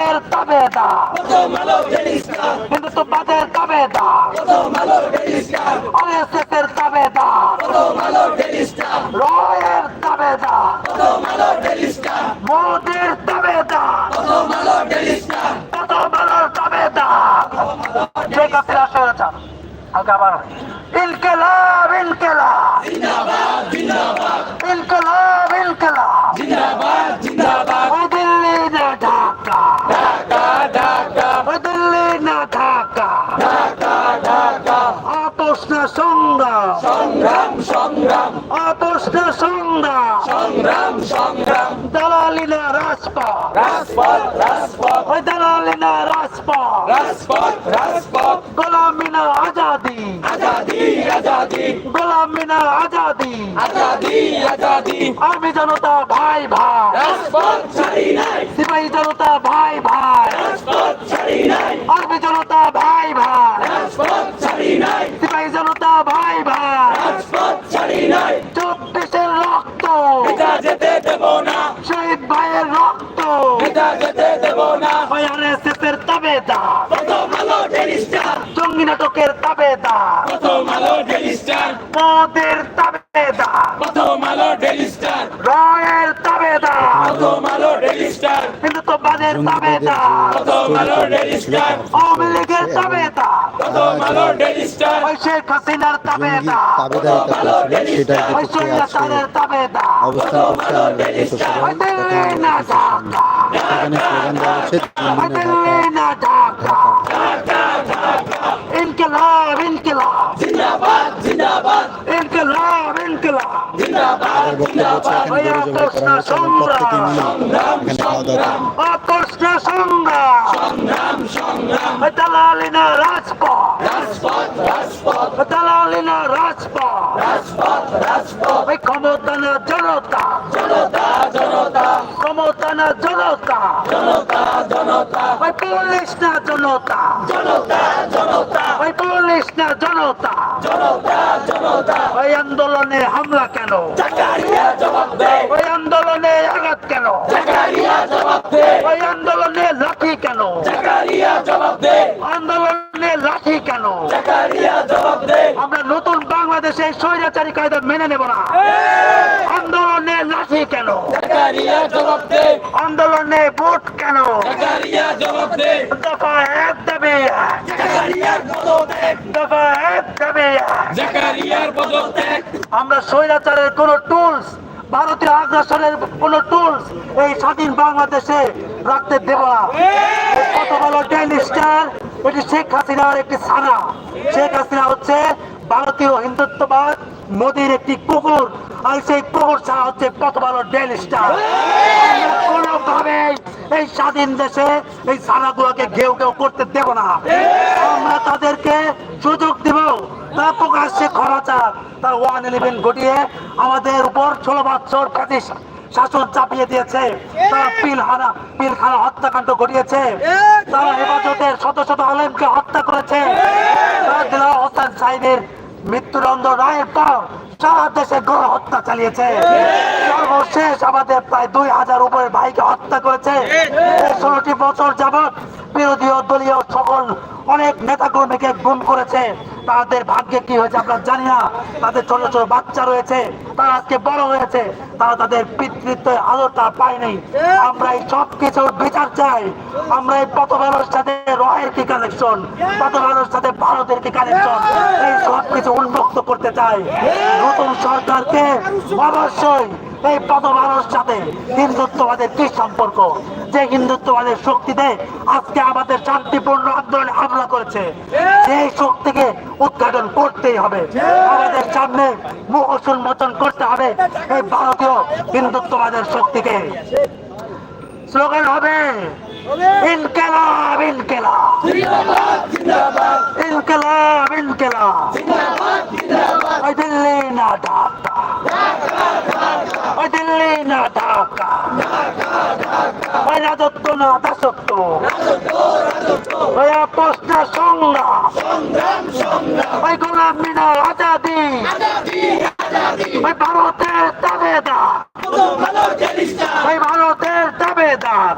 রয়ের তাবেদার, হিন্দুত্ববাদের তাবেদার, RSS এর তাবেদার, রয়ের তাবেদার, মোদির তাবেদার, প্রথম আলোর তাবেদার, শেখ হাসিনা স্বৈরাচার। আবার ইনকিলাব ইনকিলাব ইনকিলাব ইনকিলাব ওই দিল্লি না ঢাকা, ওই দিল্লি না ঢাকা, আপোষ না সংগ্রাম, আপোষ না সংগ্রাম, দালালি না রাজপথ, ওই দালালি না রাজপথ, গোলামি না আজাদি, গোলামি না আজাদি, আর্মি জনতা ভাই ভাই, সিপাহী জনতা ভাই ভাই, আর্মি জনতা ভাই ভাই, সিপাহী জনতা ভাই ভাই, 24-এর রক্ত শহীদ ভাইয়ের রক্ত RSS এর তাবেদার, জঙ্গি নাটকের তাবেদার, মোদের তাবেদার, রয়ের তাবেদার, হিন্দুত্ববাদের তাবেদার, আওয়ামী লীগের তাবেদার, ওই শেখ হাসিনার তাবেদার, ওই স্বৈরাচারের তাবেদার, ওই দিল্লি না ঢাকা, ওই দিল্লি না ঢাকা, ইনকিলাব ইনকিলাব ইনকিলাব ইনকিলাব, ওই আপোষ না সংগ্রাম, আপোষ না সংগ্রাম, ওই দালালি না রাজপথ, দালালি না রাজপথ, ওই ক্ষমতা না জনতা, ক্ষমতা না জনতা, ওই পুলিশ না জনতা, ওই পুলিশ না জনতা, ওই আন্দোলনে হামলা কেন, ওই আন্দোলনে আঘাত কেন, ওই আন্দোলনে লাঠি কেন, আন্দোলনে লাঠি কেন? আমরা নতুন বাংলাদেশে স্বৈরাচারী কায়দা মেনে নেব না। আন্দোলনে লাঠি কেন, আন্দোলনে ভোট কেন? দফা এক দাবি, দফা এক দাবি। আমরা স্বৈরাচারের কোন টুলস, ভারতীয় আগ্রাসনের কোন টুলস এই স্বাধীন বাংলাদেশে রাখতে দেব না। কত বড় ডেইলি স্টার, এটি শেখ হাসিনার একটি ছানা। শেখ হাসিনা হচ্ছে ভারতীয় হিন্দুত্ববাদ, মোদির একটি কুকুর, আর সেই কুকুর ছাড়া হচ্ছে কত বড় ডেইলি স্টার। কোনোভাবে এই স্বাধীন দেশে এই ছানাগুলোকে ঘেউ ঘেউ করতে দেব না। আমরা তাদেরকে সুযোগ দিব, তারা প্রকাশ্যে খরাচার, তার 111 ঘটিয়ে আমাদের উপর 16 বছর ব্রিটিশ শাসন চাপিয়ে দিয়েছে। তারা পিলখানা হত্যাকাণ্ড ঘটিয়েছে। তারা হেফাজতের শত শত আলেমকে হত্যা করেছে। তারা দিলওয়ার হোসেন সাহেবের মৃত্যুদণ্ড রায়ের পর সারা দেশে গণহত্যা চালিয়েছে। সর্বশেষ আমাদের প্রায় 2000 উপরে ভাইকে হত্যা করেছে। 16টি বছর যাবৎ বিরোধী দলীয় সকল অনেক নেতাকর্মীকে গুম করেছে। তাদের ভাগ্যে কি হয়েছে আমরা জানি না। তাদের ছোট ছোট বাচ্চা রয়েছে, তারা আজকে বড় হয়েছে, তারা তাদের পিতৃত্বের আলোটা পায়নি। আমরা এই সব কিছুর বিচার চাই। আমরা এই পথবালোর সাথে রয়ের কি কানেকশন, পথবালোর সাথে ভারতের কি কানেকশন, এই সব কিছু উন্মুক্ত করতে চাই। নতুন সরকারকে অবশ্যই এই পথবালোর সাথে হিন্দুত্ববাদের কি সম্পর্ক, যে হিন্দুত্ববাদের শক্তিতে আজকে আমাদের শান্তিপূর্ণ আন্দোলনে হামলা করেছে, সেই শক্তিকে উদ্ঘাটন করতেই হবে। আমাদের সামনে মুখ উন্মোচন করতে হবে এই ভারতীয় হিন্দুত্ববাদের শক্তিকে। স্লোগান হবে ইনকিলাব ইনকিলাব ইনকিলাব ইনকিলাব, ওই দিল্লি না ঢাকা, ওই দিল্লি না ঢাকা, ওই রাজত্ব না দাসত্ব, ওই আপোষ না সংগ্রাম, ওই গোলামি না আজাদি, ওই ভারতের দাবেদার, ওই ভারতের দাবেদার।